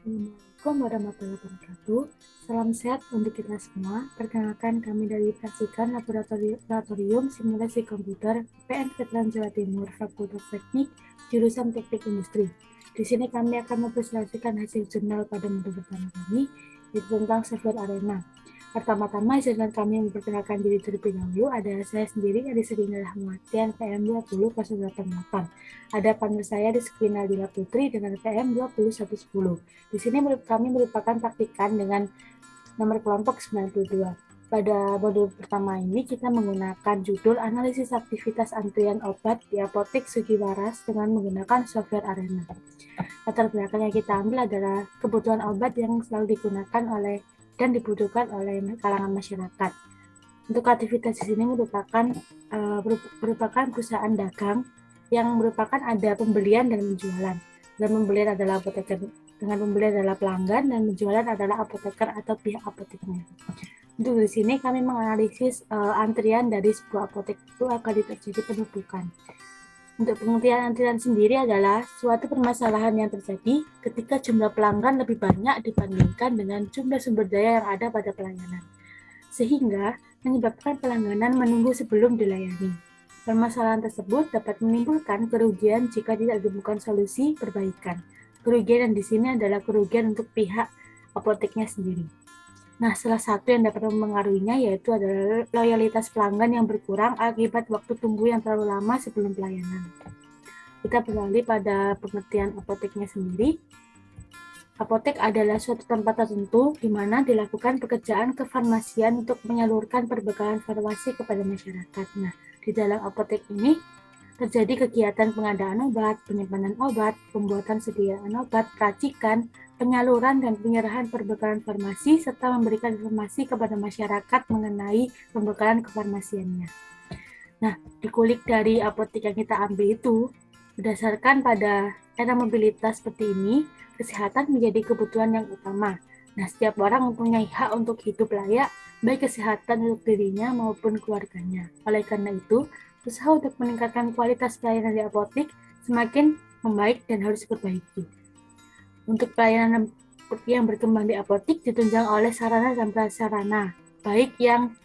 Assalamualaikum warahmatullahi wabarakatuh. Salam sehat untuk kita semua. Perkenalkan kami dari Praksikan Laboratorium Simulasi Komputer PN Veteran Jawa Timur, Fakultas Teknik, jurusan Teknik Industri. Di sini kami akan mempresentasikan hasil jurnal pada modul pertama kami, yaitu tentang software Arena. Pertama-tama, izinkan kami memperkenalkan diri terlebih dahulu. Ada saya sendiri, Adisrina Rahmatian, PM 20.088. Ada partner saya Rizkyna Dila Putri dengan PM 20110. Di sini kami merupakan praktikan dengan nomor kelompok 92. Pada modul pertama ini kita menggunakan judul analisis aktivitas antrian obat di apotek Sugiwaras dengan menggunakan software Arena. Latar belakang yang kita ambil adalah kebutuhan obat yang selalu digunakan oleh dan dibutuhkan oleh kalangan masyarakat. Untuk aktivitas di sini merupakan perusahaan dagang yang merupakan ada pembelian dan penjualan. Dan pembelian adalah apoteker, dengan pembelian adalah pelanggan dan penjualan adalah apoteker atau pihak apoteknya. Untuk di sini kami menganalisis antrian dari sebuah apotek itu akan terjadi penumpukan. Untuk pengertian antrian sendiri adalah suatu permasalahan yang terjadi ketika jumlah pelanggan lebih banyak dibandingkan dengan jumlah sumber daya yang ada pada pelayanan, sehingga menyebabkan pelangganan menunggu sebelum dilayani. Permasalahan tersebut dapat menimbulkan kerugian jika tidak ditemukan solusi perbaikan. Kerugian yang di sini adalah kerugian untuk pihak apoteknya sendiri. Nah, salah satu yang dapat mempengaruhinya yaitu adalah loyalitas pelanggan yang berkurang akibat waktu tunggu yang terlalu lama sebelum pelayanan. Kita beralih pada pengertian apoteknya sendiri. Apotek adalah suatu tempat tertentu di mana dilakukan pekerjaan kefarmasian untuk menyalurkan perbekalan farmasi kepada masyarakat. Nah, di dalam apotek ini terjadi kegiatan pengadaan obat, penyimpanan obat, pembuatan sediaan obat, racikan, penyaluran dan penyerahan perbekalan farmasi, serta memberikan informasi kepada masyarakat mengenai pembekalan kefarmasiannya. Nah, dikulik dari apotek yang kita ambil itu, berdasarkan pada era mobilitas seperti ini, kesehatan menjadi kebutuhan yang utama. Nah, setiap orang mempunyai hak untuk hidup layak, baik kesehatan untuk dirinya maupun keluarganya. Oleh karena itu, usaha untuk meningkatkan kualitas pelayanan di apotek semakin membaik dan harus diperbaiki. Untuk pelayanan yang berkembang di apotek ditunjang oleh sarana dan prasarana, baik yang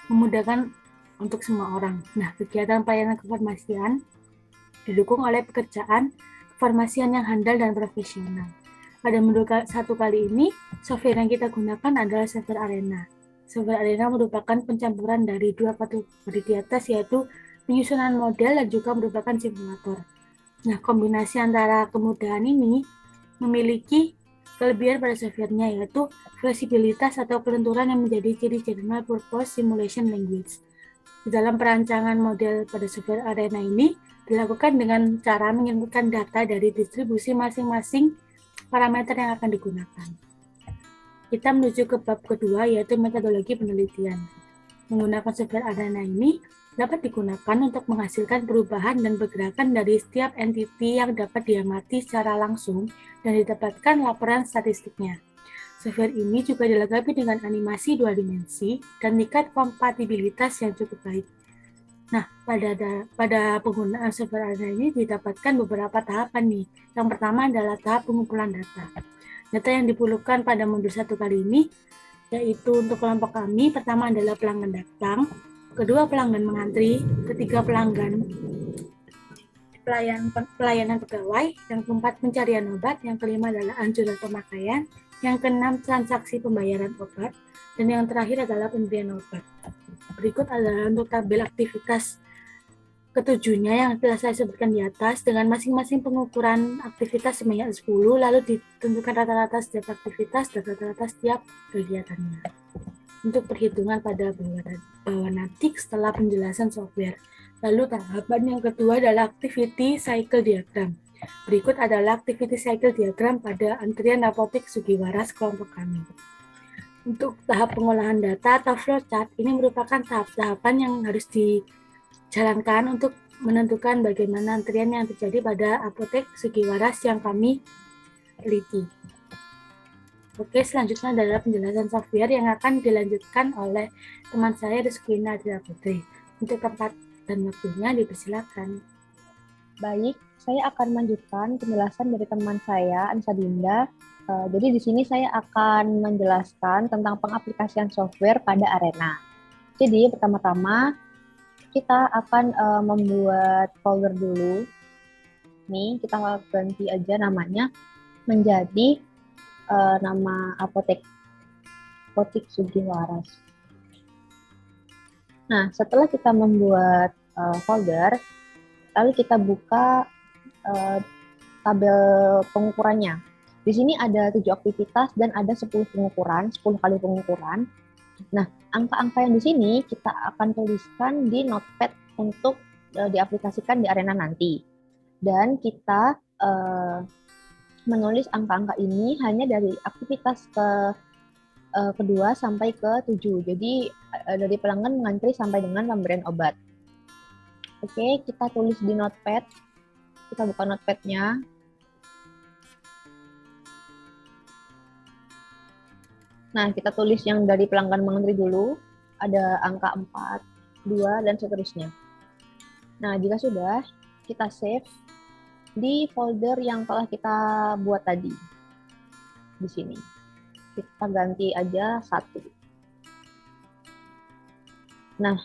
memudahkan untuk semua orang. Nah, kegiatan pelayanan kefarmasian didukung oleh pekerjaan kefarmasian yang handal dan profesional. Pada modul 1 kali ini, software yang kita gunakan adalah software Arena. Software Arena merupakan pencampuran dari dua kategori di atas, yaitu penyusunan model dan juga merupakan simulator. Nah, kombinasi antara kemudahan ini memiliki kelebihan pada softwarenya, yaitu fleksibilitas atau kelenturan yang menjadi ciri General Purpose Simulation Language. Di dalam perancangan model pada software Arena ini dilakukan dengan cara menginputkan data dari distribusi masing-masing parameter yang akan digunakan. Kita menuju ke bab kedua, yaitu metodologi penelitian. Menggunakan software Arena ini dapat digunakan untuk menghasilkan perubahan dan pergerakan dari setiap entiti yang dapat diamati secara langsung dan didapatkan laporan statistiknya. Software ini juga dilengkapi dengan animasi 2 dimensi dan tingkat kompatibilitas yang cukup baik. Nah, pada penggunaan software Arena ini didapatkan beberapa tahapan nih. Yang pertama adalah tahap pengumpulan data. Data yang diperlukan pada modul 1 kali ini yaitu untuk kelompok kami, pertama adalah pelanggan datang, kedua pelanggan mengantri, ketiga pelanggan pelayanan pegawai, yang keempat pencarian obat, yang kelima adalah anjuran pemakaian, yang keenam transaksi pembayaran obat, dan yang terakhir adalah pemberian obat. Berikut adalah untuk tabel aktivitas ketujuhnya yang telah saya sebutkan di atas dengan masing-masing pengukuran aktivitas sebanyak 10, lalu ditentukan rata-rata setiap aktivitas dan rata-rata setiap kegiatannya. Untuk perhitungan pada bawah nanti setelah penjelasan software. Lalu tahapan yang kedua adalah activity cycle diagram. Berikut adalah activity cycle diagram pada antrian apotek Sugiwaras kelompok kami. Untuk tahap pengolahan data atau flowchart, ini merupakan tahap-tahapan yang harus dijalankan untuk menentukan bagaimana antrian yang terjadi pada apotek Sugiwaras yang kami teliti. Oke, selanjutnya adalah penjelasan software yang akan dilanjutkan oleh teman saya Rizkyna Dila Putri. Untuk tempat dan waktunya dipersilakan. Baik, saya akan melanjutkan penjelasan dari teman saya, Ansa Dinda. Jadi di sini saya akan menjelaskan tentang pengaplikasian software pada Arena. Jadi pertama-tama kita akan membuat folder dulu. Nih, kita ganti aja namanya menjadi nama Apotik Sugiwaras. Nah, setelah kita membuat folder, lalu kita buka tabel pengukurannya. Di sini ada 7 aktivitas dan ada 10 pengukuran, 10 kali pengukuran. Nah, angka-angka yang di sini kita akan tuliskan di notepad untuk diaplikasikan di Arena nanti. Dan kita menulis angka-angka ini hanya dari aktivitas kedua sampai ke 7. Jadi dari pelanggan mengantri sampai dengan pemberian obat. Oke, kita tulis di notepad. Kita buka notepadnya. Nah, kita tulis yang dari pelanggan mengantri dulu. Ada angka 4, 2, dan seterusnya. Nah, jika sudah, kita save di folder yang telah kita buat tadi. Di sini. Kita ganti aja 1. Nah,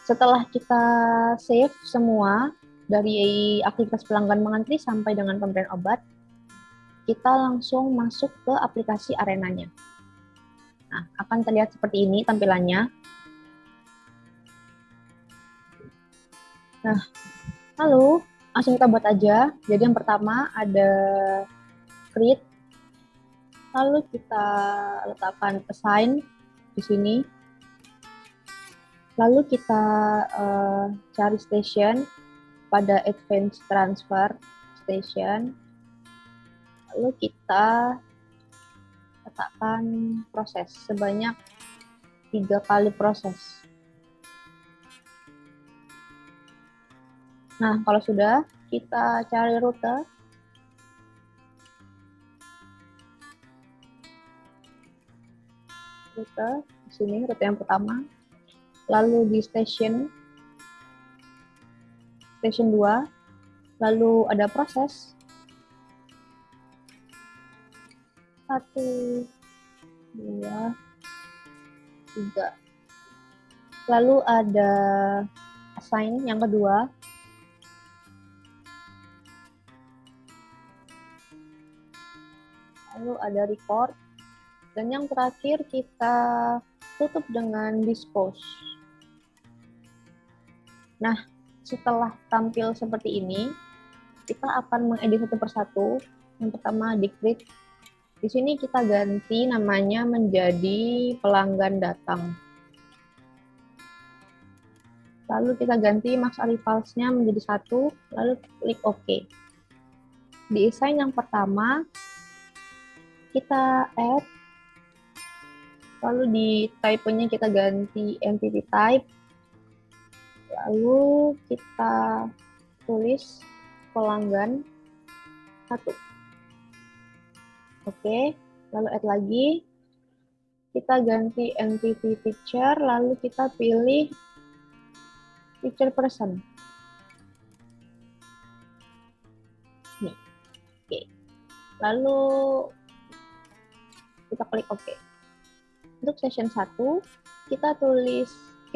setelah kita save semua dari aktivitas pelanggan mengantri sampai dengan pemberian obat, kita langsung masuk ke aplikasi Arenanya. Nah, akan terlihat seperti ini tampilannya. Nah, lalu langsung kita buat aja. Jadi yang pertama ada create, lalu kita letakkan assign di sini. Lalu kita cari station pada advanced transfer station. Lalu kita letakkan proses sebanyak 3 kali proses. Nah, kalau sudah, kita cari rute. Rute, di sini rute yang pertama. Lalu di station 2, lalu ada proses. 1, 2, 3. Lalu ada assign yang kedua. Lalu ada record. Dan yang terakhir kita tutup dengan dispose. Nah, setelah tampil seperti ini, kita akan mengedit satu persatu. Yang pertama decrease. Di sini kita ganti namanya menjadi pelanggan datang. Lalu kita ganti max arrivals-nya menjadi 1, lalu klik OK. Di assign yang pertama, kita add, lalu di type-nya kita ganti entity type, lalu kita tulis pelanggan 1. Oke, lalu add lagi, kita ganti entity feature, lalu kita pilih feature person. Nih, oke. Lalu kita klik OK. Untuk session 1, kita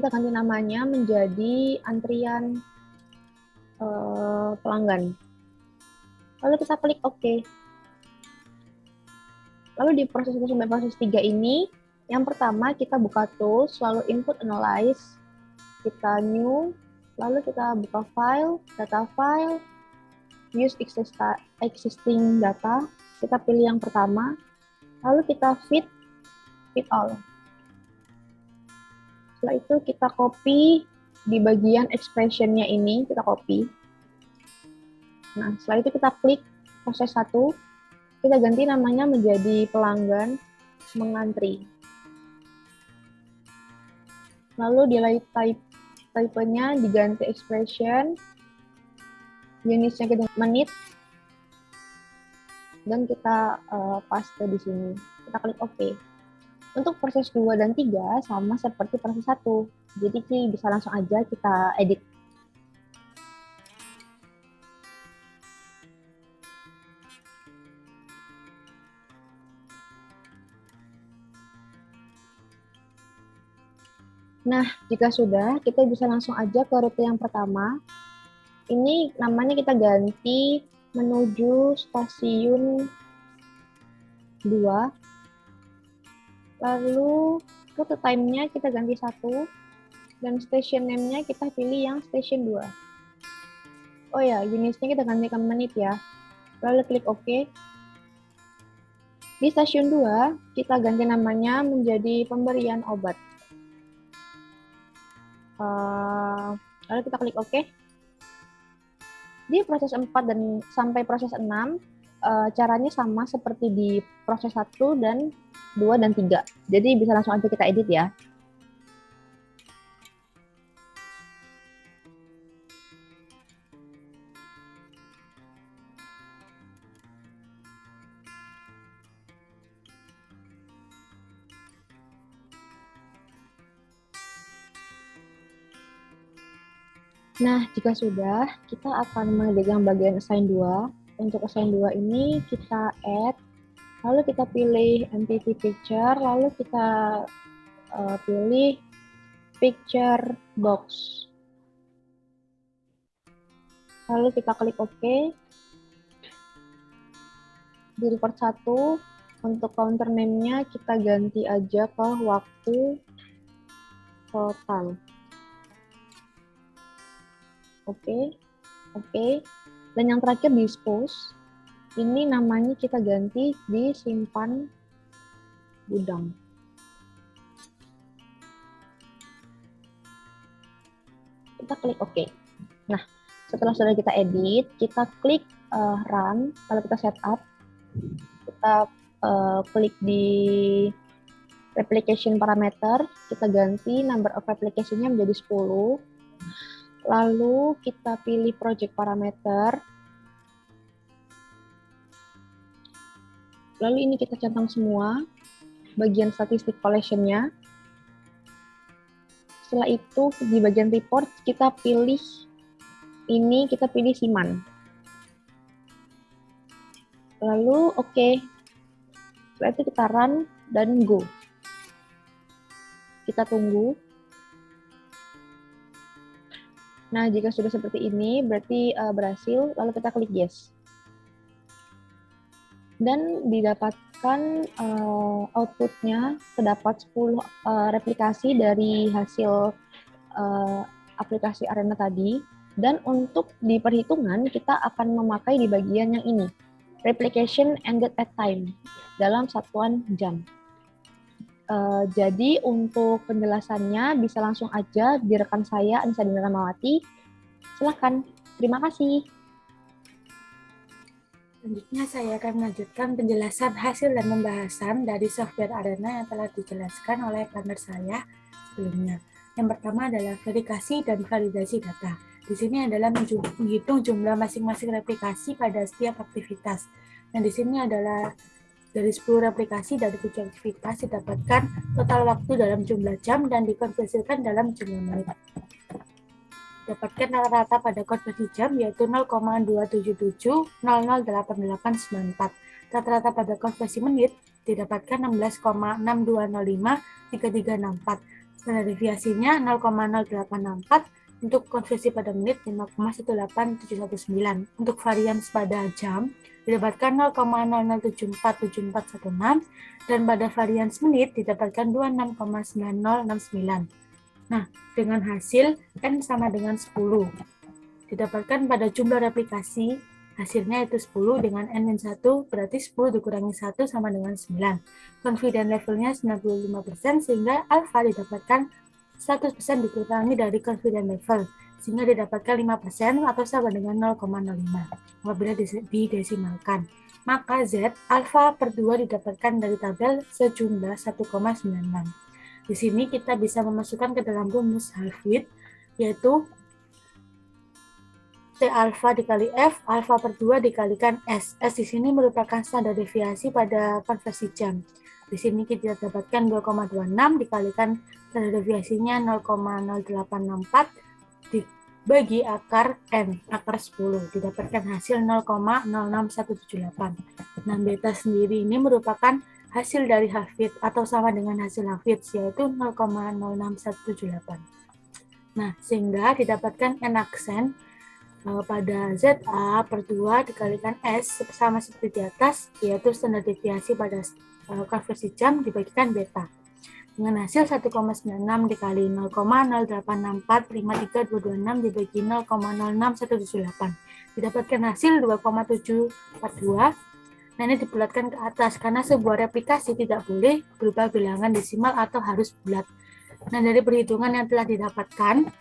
ganti namanya menjadi antrian pelanggan. Lalu kita klik OK. Lalu di proses 1 sampai proses 3 ini, yang pertama kita buka tools, lalu input analyze, kita new, lalu kita buka file, data file, use existing data, kita pilih yang pertama, lalu kita fit all. Setelah itu kita copy di bagian expression-nya ini, kita copy. Nah, setelah itu kita klik proses 1, kita ganti namanya menjadi pelanggan mengantri. Lalu di type-nya diganti expression, unitnya kita menit, dan kita paste di sini. Kita klik OK. Untuk proses 2 dan 3 sama seperti proses 1. Jadi bisa langsung aja kita edit. Nah, jika sudah, kita bisa langsung aja ke rute yang pertama. Ini namanya kita ganti menuju stasiun 2. Lalu rute time-nya kita ganti 1. Dan station name-nya kita pilih yang station 2. Oh ya, unitsnya kita gantikan menit ya. Lalu klik OK. Di stasiun 2, kita ganti namanya menjadi pemberian obat. Lalu kita klik OK. Di proses 4 dan sampai proses 6, caranya sama seperti di proses 1 dan 2 dan 3. Jadi bisa langsung aja kita edit ya. Nah, jika sudah, kita akan mengerjakan bagian assign 2. Untuk assign 2 ini kita add, lalu kita pilih entity picture, lalu kita pilih picture box. Lalu kita klik OK. Di report 1, untuk counter name-nya kita ganti aja ke waktu total. Oke. Dan yang terakhir dispose. Ini namanya kita ganti di simpan gudang. Kita klik OK. Nah, setelah sudah kita edit, kita klik run. Kalau kita setup, kita klik di replication parameter, kita ganti number of replication-nya menjadi 10. Lalu kita pilih project parameter. Lalu ini kita centang semua bagian statistik collection-nya. Setelah itu di bagian report kita pilih ini, kita pilih Siman. Lalu oke. Setelah itu kita run dan go. Kita tunggu. Nah, jika sudah seperti ini, berarti berhasil. Lalu kita klik yes. Dan didapatkan outputnya, terdapat 10 replikasi dari hasil aplikasi Arena tadi. Dan untuk di perhitungan, kita akan memakai di bagian yang ini. Replication ended at time, dalam satuan jam. Jadi untuk penjelasannya bisa langsung aja di rekan saya, Anissa Dinda Ramawati. Silakan. Terima kasih. Selanjutnya saya akan melanjutkan penjelasan hasil dan pembahasan dari software Arena yang telah dijelaskan oleh partner saya sebelumnya. Yang pertama adalah verifikasi dan validasi data. Di sini adalah menghitung jumlah masing-masing replikasi pada setiap aktivitas. Dan di sini adalah dari 10 replikasi dari 7 aktivitas didapatkan total waktu dalam jumlah jam dan dikonversikan dalam jumlah menit. Dapatkan rata-rata pada konversi jam yaitu 0,277008894. Rata-rata pada konversi menit didapatkan 16,62053364. Standar deviasinya 0,0864. Untuk konversi pada menit 5,18719. Untuk varians pada jam didapatkan 0,00747416 dan pada varians menit didapatkan 26,9069. Nah, dengan hasil N sama dengan 10. Didapatkan pada jumlah replikasi, hasilnya itu 10 dengan N-1, berarti 10 dikurangi 1 sama dengan 9. Confidence levelnya 95%, sehingga alpha didapatkan 100% dikurangi dari confidence level, sehingga didapatkan 5% atau sama dengan 0,05. Apabila didesimalkan, maka Z alpha per 2 didapatkan dari tabel sejumlah 1,96. Di sini kita bisa memasukkan ke dalam rumus half width, yaitu T alpha dikali F, alpha per 2 dikalikan S. S di sini merupakan standar deviasi pada konversi jam. Di sini kita dapatkan 2,26 dikalikan standar deviasinya 0,0864 dibagi akar N, akar 10. Didapatkan hasil 0,06178. Nah, beta sendiri ini merupakan hasil dari Hafid atau sama dengan hasil Hafid, yaitu 0,06178. Nah, sehingga didapatkan n aksen pada ZA per 2 dikalikan S sama seperti di atas, yaitu standar deviasi pada konversi jam dibagikan beta. Dengan hasil 1,96 dikali 0,086453226 dibagi 0,06178. Didapatkan hasil 2,742. Nah, ini dibulatkan ke atas karena sebuah replikasi tidak boleh berupa bilangan desimal atau harus bulat. Nah, dari perhitungan yang telah didapatkan,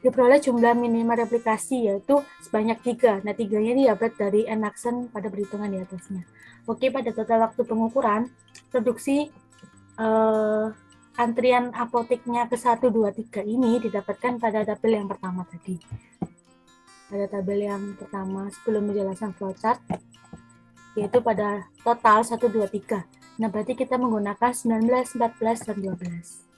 diperoleh jumlah minimal replikasi yaitu sebanyak 3. Nah, 3-nya ini dapat dari n aksen pada perhitungan di atasnya. Oke, pada total waktu pengukuran, produksi antrian apoteknya ke 1, 2, 3 ini didapatkan pada tabel yang pertama tadi. Pada tabel yang pertama sebelum menjelaskan flowchart, yaitu pada total 1, 2, 3. Nah, berarti kita menggunakan 19, 14, dan 12.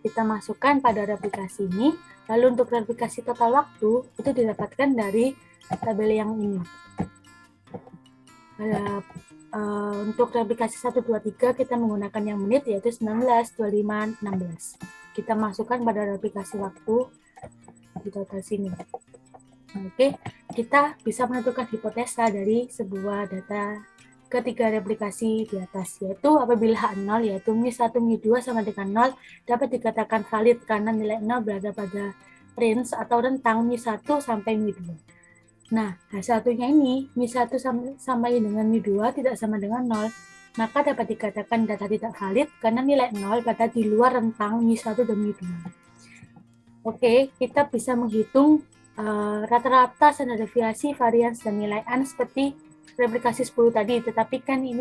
Kita masukkan pada replikasi ini, lalu untuk replikasi total waktu itu didapatkan dari tabel yang ini. Untuk replikasi 1, 2, 3 kita menggunakan yang menit yaitu 19, 25, 16. Kita masukkan pada replikasi waktu di total sini. Oke, kita bisa menentukan hipotesa dari sebuah data ketiga replikasi di atas, yaitu apabila H0 yaitu μ1, μ2 sama dengan 0 dapat dikatakan valid karena nilai 0 berada pada range atau rentang μ1 sampai μ2. Nah, H1-nya ini μ1 sampai dengan μ2 tidak sama dengan 0, maka dapat dikatakan data tidak valid karena nilai 0 berada di luar rentang μ1 dan μ2. Oke, kita bisa menghitung rata-rata standar deviasi, varians, dan nilai N seperti replikasi 10 tadi, tetapi kan ini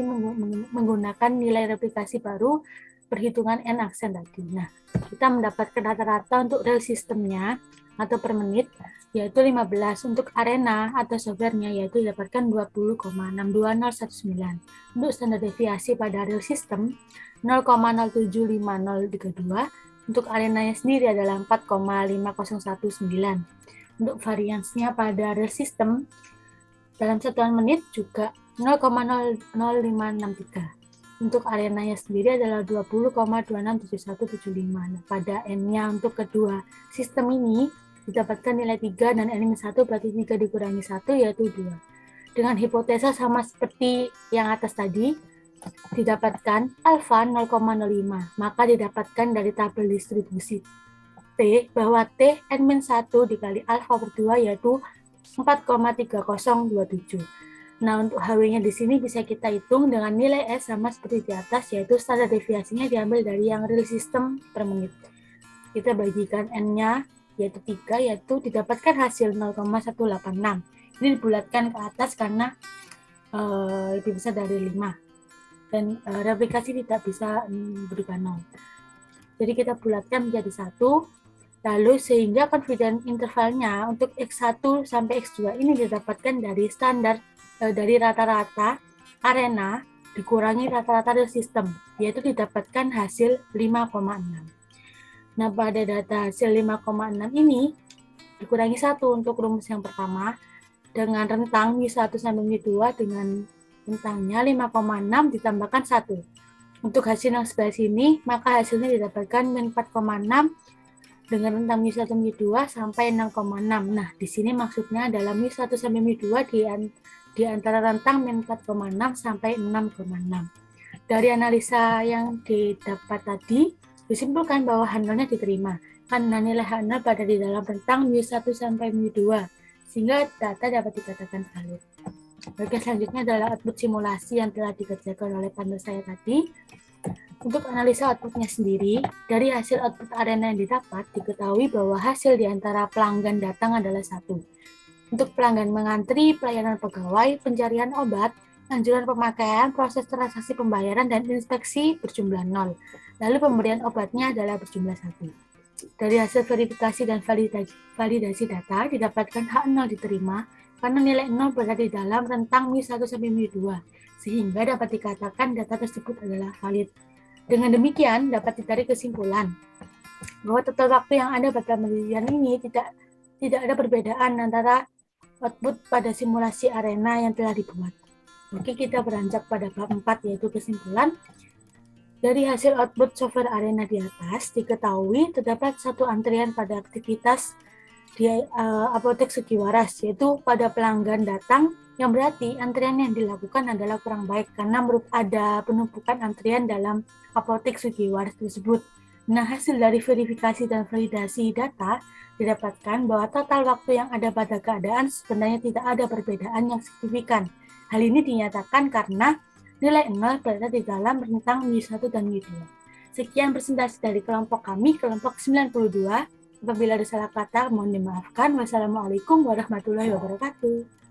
menggunakan nilai replikasi baru perhitungan n aksen tadi. Nah, kita mendapatkan rata-rata untuk real sistemnya atau per menit yaitu 15, untuk arena atau softwarenya yaitu didapatkan 20,62019. Untuk standar deviasi pada real system 0,07532, untuk arenanya sendiri adalah 4,5019. Untuk variansnya pada real system dalam satuan menit juga 0,00563. Untuk arenanya sendiri adalah 20,267175. Nah, pada N-nya untuk kedua sistem ini didapatkan nilai 3 dan N-1 berarti 3 dikurangi 1 yaitu 2. Dengan hipotesa sama seperti yang atas tadi, didapatkan alfa 0,05. Maka didapatkan dari tabel distribusi T bahwa T N-1 dikali alfa per 2 yaitu 4,3027. Nah, untuk HW-nya di sini bisa kita hitung dengan nilai S sama seperti di atas, yaitu standar deviasinya diambil dari yang real system per menit. Kita bagikan N-nya, yaitu 3, yaitu didapatkan hasil 0,186. Ini dibulatkan ke atas karena lebih besar dari 5. Dan replikasi tidak bisa berubah 0. Jadi kita bulatkan menjadi 1. Lalu sehingga confidence intervalnya untuk X1 sampai X2 ini didapatkan dari standar dari rata-rata arena dikurangi rata-rata real system, yaitu didapatkan hasil 5,6. Nah, pada data hasil 5,6 ini dikurangi 1 untuk rumus yang pertama dengan rentang μ1 sampai μ2 dengan rentangnya 5,6 ditambahkan 1. Untuk hasil yang sebelah sini, maka hasilnya didapatkan min 4,6 dengan rentang μ1 μ2 sampai 6,6. Nah, di sini maksudnya adalah μ1 sampai μ2 di antara rentang min 4,6 sampai 6,6. Dari analisa yang didapat tadi, disimpulkan bahwa H0-nya diterima karena nilai H0 pada di dalam rentang μ1 sampai μ2, sehingga data dapat dikatakan valid. Oke, selanjutnya adalah output simulasi yang telah dikerjakan oleh partner saya tadi. Untuk analisa outputnya sendiri, dari hasil output arena yang didapat, diketahui bahwa hasil di antara pelanggan datang adalah 1. Untuk pelanggan mengantri, pelayanan pegawai, pencarian obat, anjuran pemakaian, proses transaksi pembayaran, dan inspeksi berjumlah 0. Lalu pemberian obatnya adalah berjumlah 1. Dari hasil verifikasi dan validasi data, didapatkan H0 diterima karena nilai 0 berada di dalam rentang μ1 sampai μ2, sehingga dapat dikatakan data tersebut adalah valid. Dengan demikian, dapat ditarik kesimpulan bahwa total waktu yang ada pada penelitian ini tidak ada perbedaan antara output pada simulasi arena yang telah dibuat. Oke, kita beranjak pada bab 4 yaitu kesimpulan. Dari hasil output software Arena di atas, diketahui terdapat satu antrian pada aktivitas di apotek Sugiwaras, yaitu pada pelanggan datang, yang berarti antrian yang dilakukan adalah kurang baik karena ada penumpukan antrian dalam apotek Sugiwaras tersebut. Nah, hasil dari verifikasi dan validasi data didapatkan bahwa total waktu yang ada pada keadaan sebenarnya tidak ada perbedaan yang signifikan. Hal ini dinyatakan karena nilai 0 berada di dalam rentang Mi1 dan Mi2. Sekian presentasi dari kelompok kami, kelompok 92. Apabila ada salah kata, mohon dimaafkan. Wassalamualaikum warahmatullahi wabarakatuh.